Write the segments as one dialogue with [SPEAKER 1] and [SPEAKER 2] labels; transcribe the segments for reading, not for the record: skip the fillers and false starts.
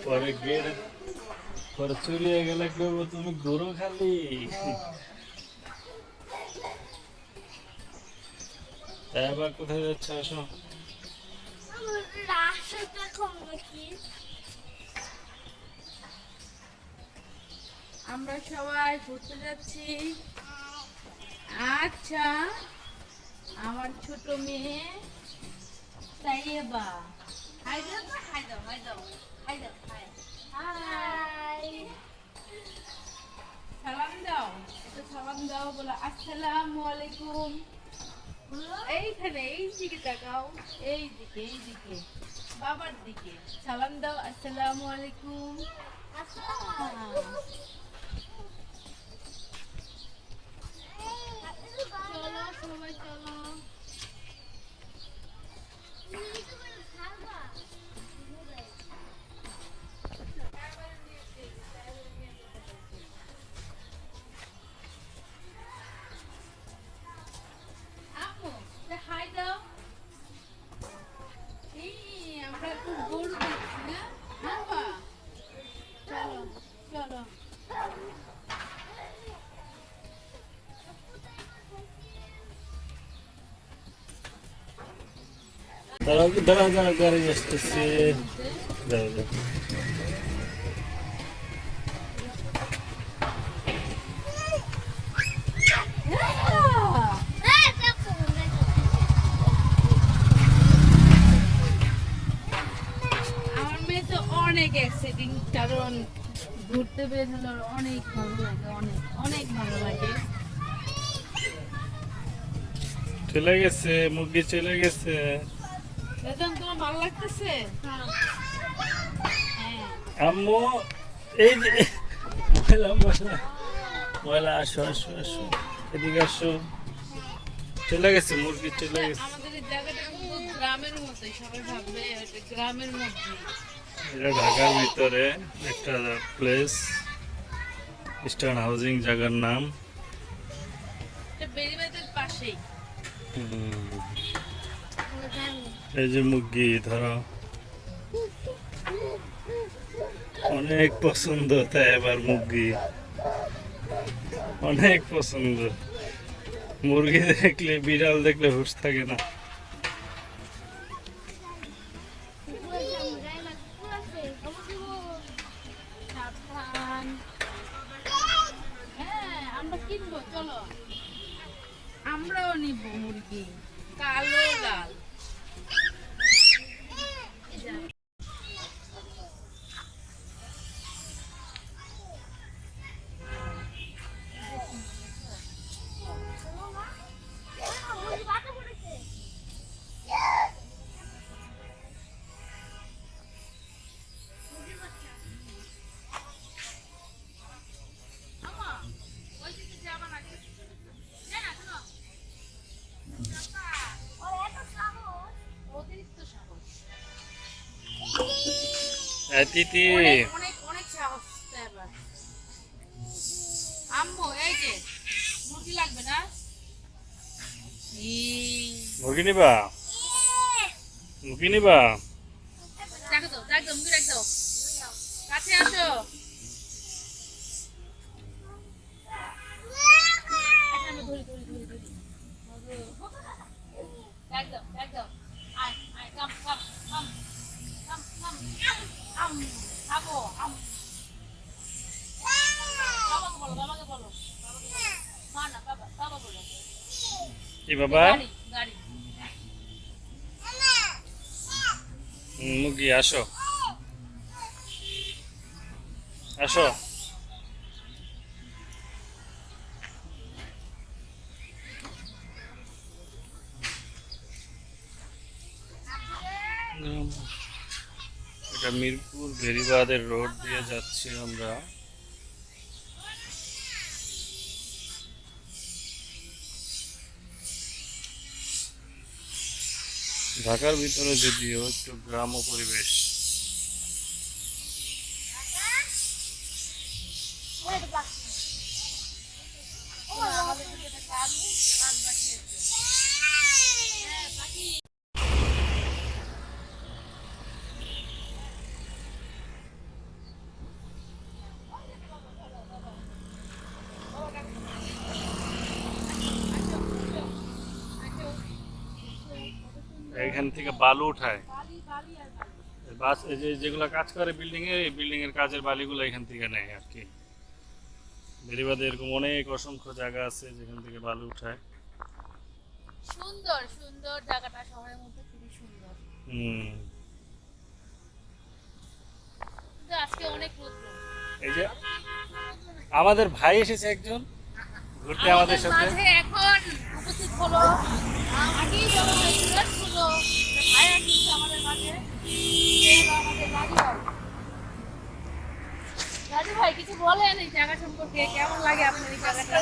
[SPEAKER 1] পরে গেট পরে চুরি হয়ে গেলে করবো তুমি গরু খালি। তাই আবার কোথায় যাচ্ছে আসো?
[SPEAKER 2] আমরা সবাই ঘুরতে যাচ্ছি। আচ্ছা, আমার ছোট মেয়ে সাইয়েবা, হাই দাও, হাই দাও, হাই দাও, হাই দাও, হাই, হাই, সালাম দাও, একটু সালাম দাও, বলো আসসালামু আলাইকুম। এইখানে এই দিকে তাকাও, এই দিকে, এই দিকে, বাবার দিকে সালাম দাও, আসসালামু আলাইকুম। চলো সবাই চলো। আম্মু হাই দাও। এই আমরা একটু গরু দেখছি না বাবা, চলো চলো।
[SPEAKER 1] দাঁড়াও দাঁড়াও দাঁড়াও, গাড়ি আসতেছে। যাও যাও।
[SPEAKER 2] আমার মেয়ে তো অনেক এক্সাইটিং, কারণ ঘুরতে বের হলে অনেক ভালো লাগে, অনেক অনেক ভালো লাগে।
[SPEAKER 1] চলে গেছে মুরগি, চলে গেছে।
[SPEAKER 2] বেতন তোমার ভালো লাগতেছে? হ্যাঁ।
[SPEAKER 1] আম্মু এই যে ময়লা ময়লা ময়লা, আসো আসো আসো, এদিকে আসো। চলে গেছে মুরগি, চলে গেছে।
[SPEAKER 2] আমাদের এই জায়গাটা কিন্তু গ্রামের মতোই, সবাই ভাববে এটা গ্রামের মধ্যে।
[SPEAKER 1] এটা ঢাকার ভিতরে একটা প্লেস, ইস্টার্ন হাউজিং জায়গার নাম।
[SPEAKER 2] এটা বেরিবাদের পাশেই।
[SPEAKER 1] এই যে মুরগি ধরো, অনেক পছন্দ, তাই এবার মুরগি অনেক পছন্দ। মুরগি দেখলে, বিড়াল দেখলে হুঁশ থাকে না।
[SPEAKER 2] সাবধান। হ্যাঁ, আমরা কিনবো, চলো। আমরাও নিব মুরগি, কালো লাল। অতিরিক্ত সাহস,
[SPEAKER 1] তিতি
[SPEAKER 2] অনেক অনেক অনেক সাহস এবার। আম্মু এই যে মুরগি লাগবে না?
[SPEAKER 1] মুরগি নিবা, মুরগি নিবা।
[SPEAKER 2] ডাক দাও, ডাক দাও, মুরগি ডাক দাও, কাছে আসো। আচ্ছা, আমি ধরি ধরি ধরি ধরি। ডাক দাও, ডাক দাও, আয় আয়, কাম কাম কাম কাম কাম, আম খাবো, আম। বাবাকে বলো, বাবাকে বলো, মা না বাবা, বাবা বলো।
[SPEAKER 1] কি বাবা?
[SPEAKER 2] গাড়ি গাড়ি।
[SPEAKER 1] মুরগি আসো আসো। এটা মিরপুর বেরিবাদের রোড দিয়ে যাচ্ছি আমরা। ঢাকার ভিতরে যদিও একটু গ্রাম্য পরিবেশ। এখান থেকে বালু উঠায়।
[SPEAKER 2] বালি বালি আর বালি।
[SPEAKER 1] বাস এই যে যেগুলো কাজ করে বিল্ডিং এ, এই বিল্ডিং এর কাজের বালিগুলো এখান থেকে নেয় আর কি। বেরিবাদে এরকম অনেক অসংখ্য জায়গা আছে যেখান থেকে বালু উঠায়।
[SPEAKER 2] সুন্দর সুন্দর জায়গাটা, শহরের মধ্যে খুবই সুন্দর।
[SPEAKER 1] হুম।
[SPEAKER 2] কিন্তু আজকে অনেক রৌদ্র।
[SPEAKER 1] এই যে আমাদের ভাই এসেছে একজন ঘুরতে আমাদের সাথে।
[SPEAKER 2] মাঝে এখন উপস্থিত হলো, আগেই যখন সিলেক্ট হলো ভাই আসছে আমাদের মাঝে, সে হলো আমাদের রাজু ভাই। রাজু ভাই কিছু বলেন এই জায়গা সম্পর্কে, কেমন লাগে আপনার এই জায়গাটা?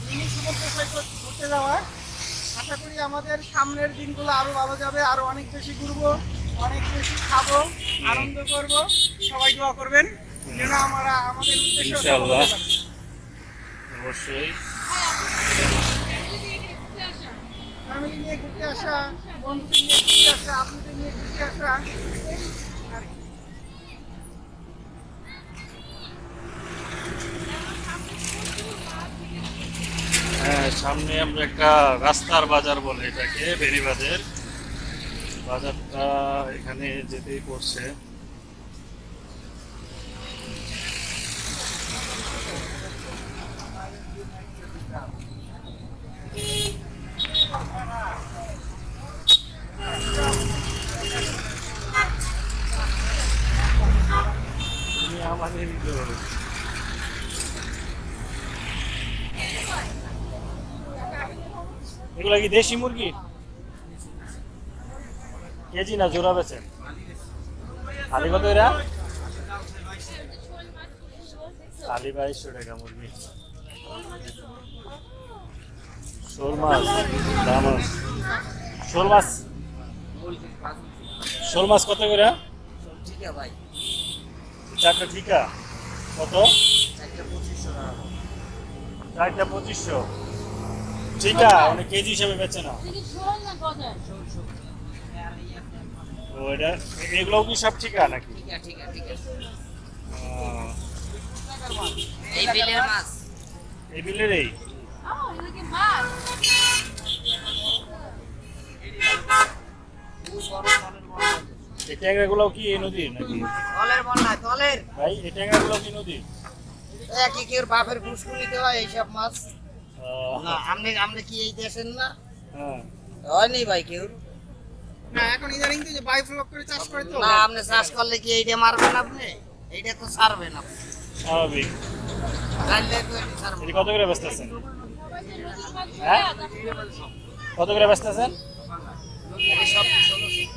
[SPEAKER 3] মিনি সমুদ্র সৈকত ঘুরতে যাওয়া, আশা করি আমাদের সামনের দিনগুলো আরো ভালো যাবে, আরো অনেক বেশি ঘুরবো, অনেক বেশি খাবো, আনন্দ করব। সবাই দোয়া করবেন যেন আমরা আমাদের উদ্দেশ্য
[SPEAKER 1] ইনশাআল্লাহ। অবশ্যই।
[SPEAKER 3] ফ্যামিলি নিয়ে ঘুরতে আসা, বন্ধুদের নিয়ে ঘুরতে আসা, আপনাদের নিয়ে ঘুরতে আসা, আর কি।
[SPEAKER 1] হ্যাঁ, সামনে আমরা একটা রাস্তার বাজার বলে এটাকে, বেরিবাদের বাজারটা এখানে যেতেই পড়ছে। তুমি আমাদেরই লোক। এগুলা কি দেশি মুরগি? কেজি না জোড়া বেচেন? আলি কত এরা? আলি 2200 টাকা মুরগি। শোল মাছ দাম আছে। শোল মাছ কত করে? চারটা ঠিকা কত? চারটা 2500। ঠিকা মানে কেজি হিসাবে বেচে না? ও এটা এগুলো কি সব ঠিকা নাকি?
[SPEAKER 3] এই বিলের মাছ,
[SPEAKER 1] এই বিলের এই এই ট্যাংরাগুলো কি এই নদীর নাকি?
[SPEAKER 3] তলের বন্যা, তলের
[SPEAKER 1] ভাই এই ট্যাংরাগুলো কি নদীর?
[SPEAKER 3] একই কেউ বাপের ঘুষকুনিতে হয় এইসব মাছ।
[SPEAKER 1] আহ,
[SPEAKER 3] না আপনি কি এই দেশের না?
[SPEAKER 1] হ্যাঁ।
[SPEAKER 3] হয়নি ভাই কেউ না, এখন ইদানিং তো যে বায়োফ্লক করে চাষ করে তো না, আপনি চাষ করলে কি এইটা মারবেন আপনি? এইটা তো ছাড়বেন আপনি,
[SPEAKER 1] স্বাভাবিক।
[SPEAKER 3] জানলে তো এটা ছাড়বেন।
[SPEAKER 1] এটি কত করে বেচতেছেন? হ্যাঁ কত করে বেচতেছেন?
[SPEAKER 3] এটা সব 1600।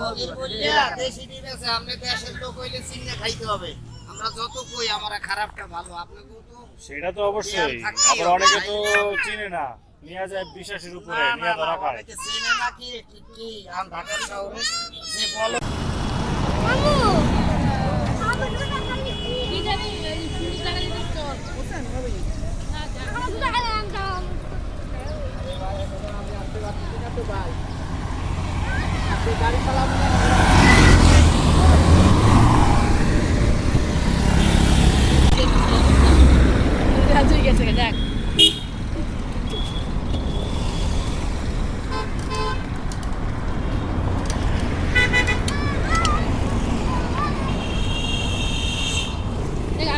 [SPEAKER 3] নদীর বললা দেশি ডিম আছে, আপনি দেশের লোক হইলে চিনে খাইতে হবে। আমরা যত কই আমরা খারাপটা ভালো, আপনাকেও তো
[SPEAKER 1] সেটা তো অবশ্যই। আবার অনেকে তো চিনে না, নিয়ে যায় বিশ্বাসের উপরে, নিয়ে ধরা খায়।
[SPEAKER 3] অনেকে চেনে না কি কি আম ঢাকার শহরে যে বলো গাড়ি চালাবো না।
[SPEAKER 2] রাজু গেছে দেখ।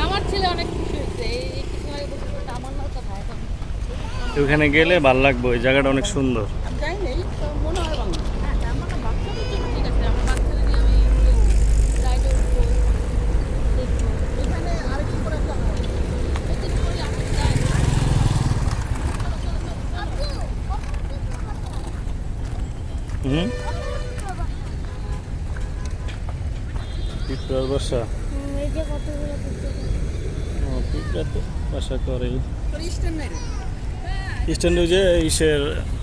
[SPEAKER 2] আমার ছেলে অনেক খুশি হয়েছে, এই কিছু আগে বসে বলতে আমার নাও কথা এখন
[SPEAKER 1] ওখানে গেলে ভালো লাগবে, ওই জায়গাটা অনেক সুন্দর।
[SPEAKER 3] যাই নেই তো মনে হয় বাংলা।
[SPEAKER 2] হ্যাঁ, আমার বাচ্চাদের জন্য ঠিক আছে, আমার বাচ্চাদের নিয়ে আমি রাইডে উঠবো, দেখবো।
[SPEAKER 3] এখানে আরেকটু করে একটা হয়।
[SPEAKER 2] এতে করে আমি যাই।
[SPEAKER 1] হুম, পিঁপড়ার বাসা।
[SPEAKER 2] এই যে কতগুলো
[SPEAKER 1] ও পিঁপড়া তো বাসা করে।
[SPEAKER 3] তোর স্ট্যান্ড নাই রে,
[SPEAKER 1] স্ট্যান্ড ওই যে ইসের,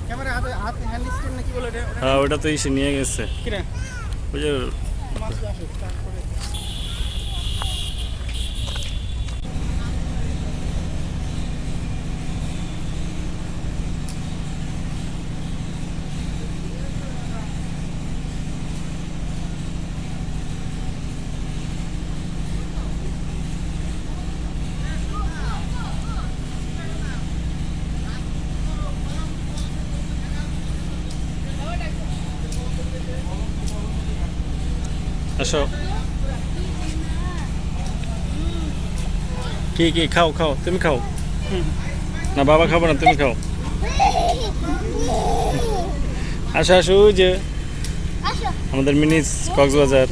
[SPEAKER 3] ক্যামেরা হাতে হাতে হ্যান্ড স্ট্যান্ড নাকি বলে এটা?
[SPEAKER 1] হ্যাঁ ওটা তো ইসে নিয়ে গেছে
[SPEAKER 3] কি রে
[SPEAKER 1] ওই যে।
[SPEAKER 3] মাছ আসে তারপরে
[SPEAKER 1] আসো। কি কি খাও খাও, তুমি খাও। না বাবা খাবো না, তুমি খাও। আসো আসো, ওই যে আমাদের মিনি কক্সবাজার।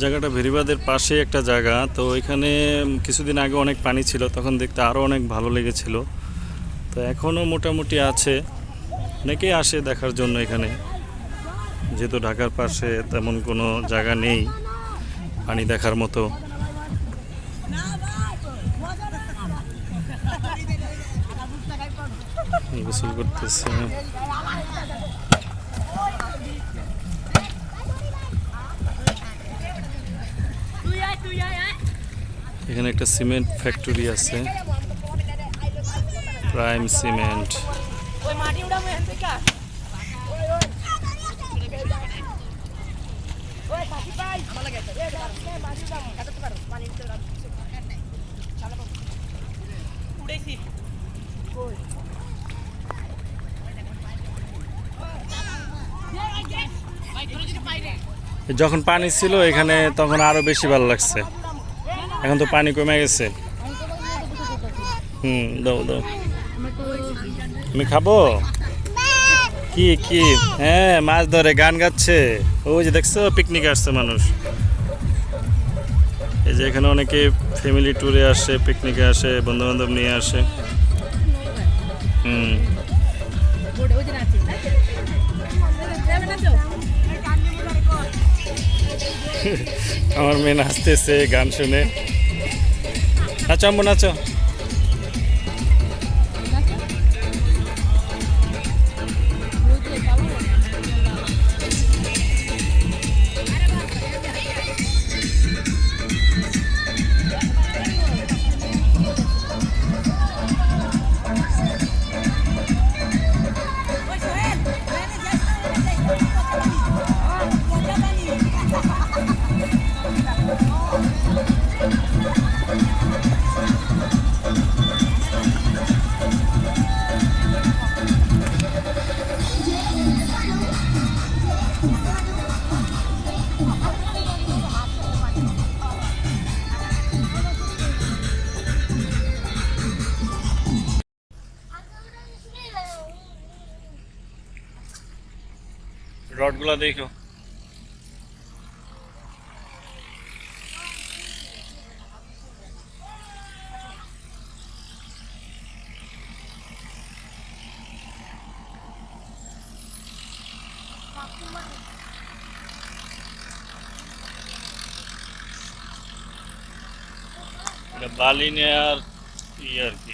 [SPEAKER 1] জায়গাটা ভেরিবাদের পাশে একটা জায়গা, তো এখানে কিছুদিন আগে অনেক পানি ছিল, তখন দেখতে আরও অনেক ভালো লেগেছিল। তো এখনও মোটামুটি আছে, অনেকেই আসে দেখার জন্য এখানে, যেহেতু ঢাকার পাশে তেমন কোনো জায়গা নেই পানি দেখার মতো। গোসল করতেছে। এখানে একটা সিমেন্ট ফ্যাক্টরি আছে, প্রাইম সিমেন্ট। যখন পানি ছিল এখানে তখন আরো বেশি ভালো লাগছে, এখন তো পানি কমে গেছে। দাও দাও, আমি খাবো। কি কি? হ্যাঁ, মাছ ধরে গান গাচ্ছে, ওই যে দেখছো পিকনিক আসছে মানুষ। এই যে এখানে অনেকে ফ্যামিলি ট্যুরে আসে, পিকনিকে আসে, বন্ধু বান্ধব নিয়ে আসে। আমার মেয়ে নাচতেছে গান শুনে। নাচো আম্মু নাচো। রডগুলা দেখো। বালি নেয়ার আর কি।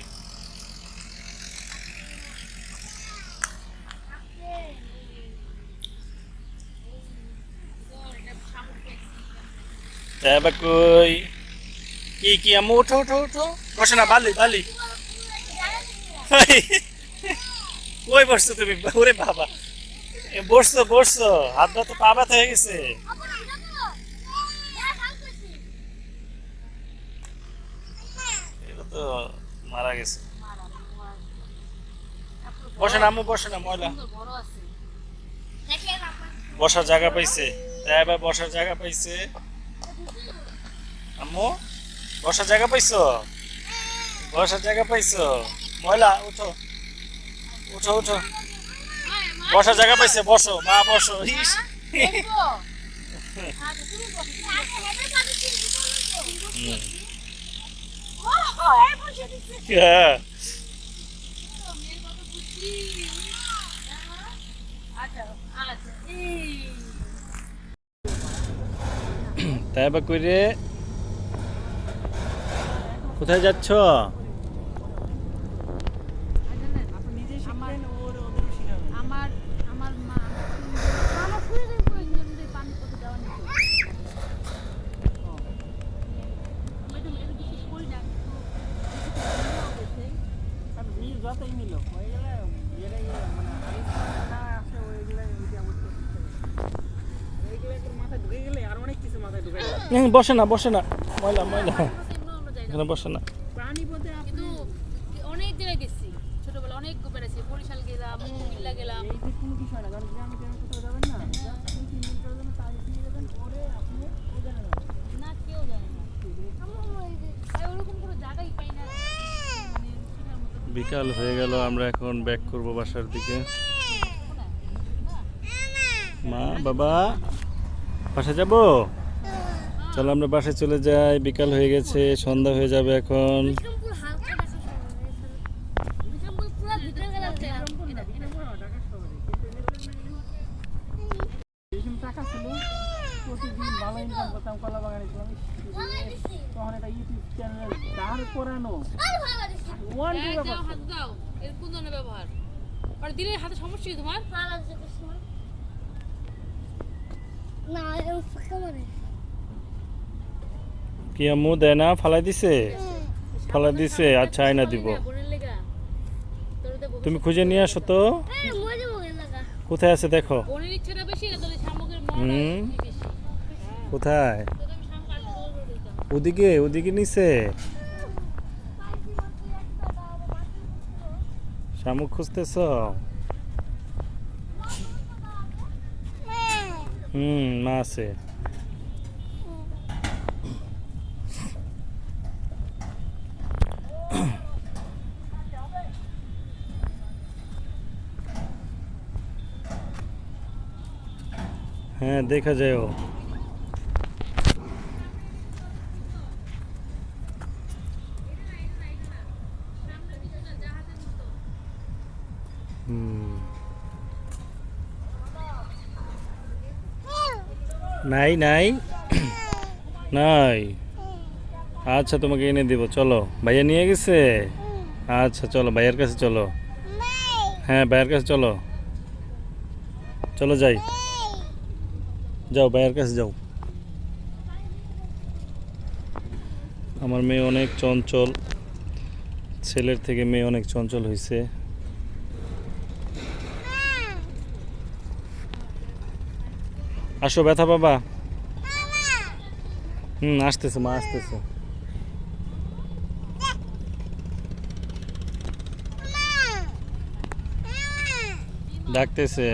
[SPEAKER 1] কই কি কি আম্মু, উঠো উঠো উঠো, বসে না, বালি বালি। কই বসছো তুমি? ওরে বাবা, বসছো বসছো, হাত তো পা ব্যথা হয়ে গেছে। এটা তো মারা গেছে। বসে না আম্মু, বসে না, ময়লা। বসার জায়গা পাইছে, এবার বসার জায়গা পাইছে। আম্মু বসার জায়গা পাইছো? বসার জায়গা পাইছো? ময়লা, উঠো উঠো উঠো, বসার জায়গা পাইছে, বসো মা, বসো। তাই বা কই রে, কোথায় যাচ্ছ?
[SPEAKER 2] আমার মা
[SPEAKER 1] বসে না ময়লা এখানে বসে না।
[SPEAKER 3] প্রাণী পথে আপনি
[SPEAKER 2] কিন্তু অনেক জায়গায় গেছি ছোটবেলা, অনেক বেড়েছি, বরিশাল গেলাম, কুমিল্লা গেলাম।
[SPEAKER 3] এই যে কোনো বিষয় না, কারণ গ্রামে গ্রামে কোথাও যাবেন না, just 2-3 দিনের জন্য তারিখ নিয়ে যাবেন, পরে আপনি ওখানে যাবেন।
[SPEAKER 2] না, কেউ জানে না। আর ওরকম কোনো জায়গাই পাই না, মানে শেখার মতো।
[SPEAKER 1] বিকাল হয়ে গেল, আমরা এখন ব্যাক করব বাসার দিকে। মা বাবা বাসা যাব, চলো আমরা বাসায় চলে যাই। বিকাল হয়ে গেছে, সন্ধ্যা হয়ে যাবে এখন।
[SPEAKER 2] বিক্রমপুর হালকা দেখা শহর, বিক্রমপুর পুরো ভিতরে গেলাম।
[SPEAKER 3] বিক্রমপুর না, বিক্রমপুর না, ঢাকা শহরে। যেরকম টাকা ছিল, প্রতিদিন ভালো ইনকাম করতাম, কলা বাগানে ছিলাম। তখন একটা ইউটিউব চ্যানেল দাঁড় করানো, ওয়ান
[SPEAKER 2] এই দাও, হাত দাও, এর কোন ধরনের ব্যবহার? আর দিলে হাতে সমস্যা কি তোমার?
[SPEAKER 4] না এরকম ফাঁকা মানে
[SPEAKER 1] কি আম্মু দেয় না, ফালাই দিছে? ফালাই দিছে, আচ্ছা আয়না দিব।
[SPEAKER 2] বোনের লেগা তোর তো
[SPEAKER 1] তুমি খুঁজে নিয়ে আসো তো,
[SPEAKER 4] মজা মজা লাগা
[SPEAKER 1] কোথায় আছে দেখো।
[SPEAKER 2] বোনের ইচ্ছাটা বেশি না, তোদের শামুকের মনটা
[SPEAKER 1] হুম।
[SPEAKER 2] বেশি।
[SPEAKER 1] কোথায়?
[SPEAKER 2] তো আমি শামুক আর দৌড় দিতাম।
[SPEAKER 1] ওদিকে নিচে শামুক খুঁজতেছ? মা আছে। হ্যাঁ দেখা যায় ও। নাই নাই নাই, আচ্ছা তোমাকে এনে দিব, চলো। ভাইয়া নিয়ে গেছে, আচ্ছা চলো ভাইয়ার কাছে চলো। হ্যাঁ ভাইয়ার কাছে চলো, চলো যাই, যাও ভাইয়ার কাছে যাও। আমার মেয়ে অনেক চঞ্চল, ছেলের থেকে মেয়ে অনেক চঞ্চল হয়েছে। আসো, ব্যথা বাবা। আসতেছে মা, আসতেছে, ডাকতেছে।